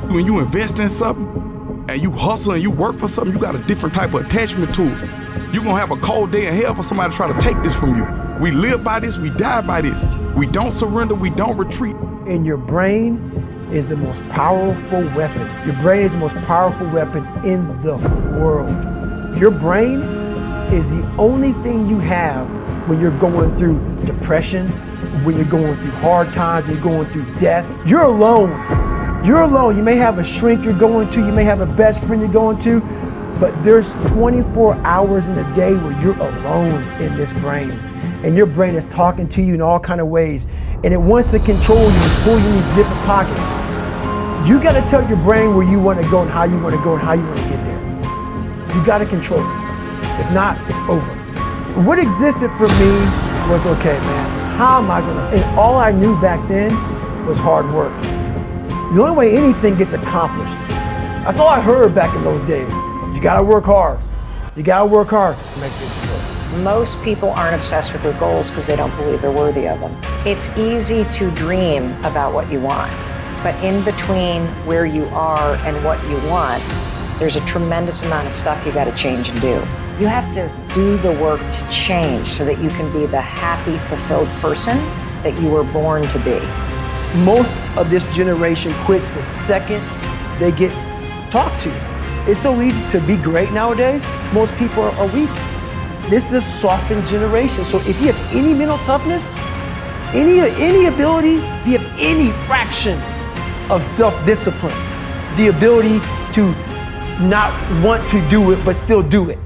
When you invest in something and you hustle and you work for something, you got a different type of attachment to it. You're gonna have a cold day in hell for somebody to try to take this from you. We live by this, we die by this. We don't surrender, we don't retreat. And your brain is the most powerful weapon. Your brain is the most powerful weapon in the world. Your brain is the only thing you have when you're going through depression, when you're going through hard times, you're going through death. You're alone. You're alone. You may have a shrink you're going to, you may have a best friend you're going to, but there's 24 hours in a day where you're alone in this brain. And your brain is talking to you in all kinds of ways. And it wants to control you and pull you in these different pockets. You got to tell your brain where you want to go and how you want to go and how you want to get there. You got to control it. If not, it's over. What existed for me was, okay, man, how am I going to? And all I knew back then was hard work. The only way anything gets accomplished. That's all I heard back in those days. You got to work hard. You got to work hard to make this work. Most people aren't obsessed with their goals because they don't believe they're worthy of them. It's easy to dream about what you want, but in between where you are and what you want, there's a tremendous amount of stuff you got to change and do. You have to do the work to change so that you can be the happy, fulfilled person that you were born to be. Most of this generation quits the second they get talked to. It's so easy to be great nowadays. Most people are weak. This is a softened generation. So if you have any mental toughness, any ability, if you have any fraction of self-discipline, the ability to not want to do it but still do it.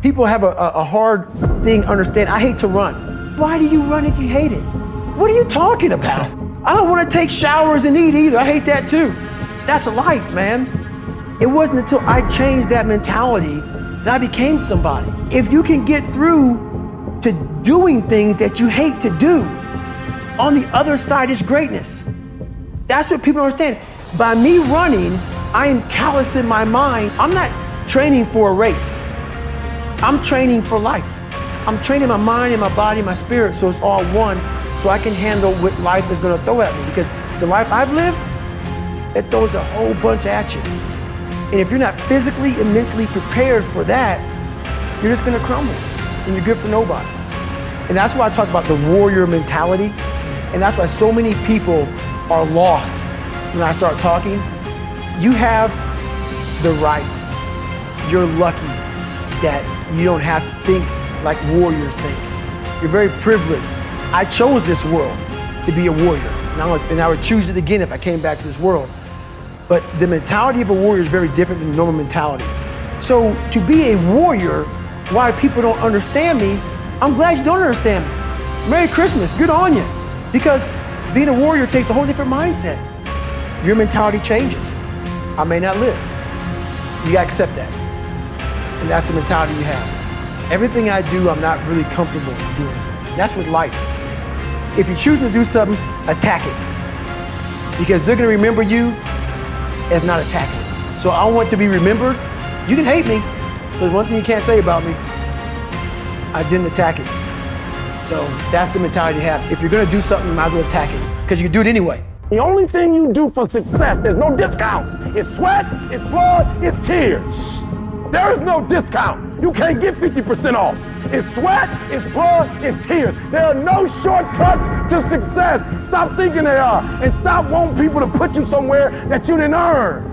People have a hard thing understand. I hate to run. Why do you run if you hate it? What are you talking about? I don't want to take showers and eat either. I hate that too. That's life, man. It wasn't until I changed that mentality that I became somebody. If you can get through to doing things that you hate to do, on the other side is greatness. That's what people don't understand. By me running, I am callous in my mind. I'm not training for a race. I'm training for life. I'm training my mind and my body and my spirit so it's all one, so I can handle what life is gonna throw at me. Because the life I've lived, it throws a whole bunch at you. And if you're not physically and mentally prepared for that, you're just gonna crumble and you're good for nobody. And that's why I talk about the warrior mentality. And that's why so many people are lost when I start talking. You have the right. You're lucky that you don't have to think like warriors think. You're very privileged. I chose this world to be a warrior. And I would choose it again if I came back to this world. But the mentality of a warrior is very different than the normal mentality. So to be a warrior, why people don't understand me, I'm glad you don't understand me. Merry Christmas, good on you. Because being a warrior takes a whole different mindset. Your mentality changes. I may not live. You gotta accept that. And that's the mentality you have. Everything I do, I'm not really comfortable doing. That's with life. If you're choosing to do something, attack it. Because they're gonna remember you as not attacking it. So I want to be remembered. You can hate me, but there's one thing you can't say about me. I didn't attack it. So that's the mentality you have. If you're gonna do something, you might as well attack it, because you can do it anyway. The only thing you do for success, there's no discounts. It's sweat, it's blood, it's tears. There is no discount. You can't get 50% off. It's sweat, it's blood, it's tears. There are no shortcuts to success. Stop thinking they are, and stop wanting people to put you somewhere that you didn't earn.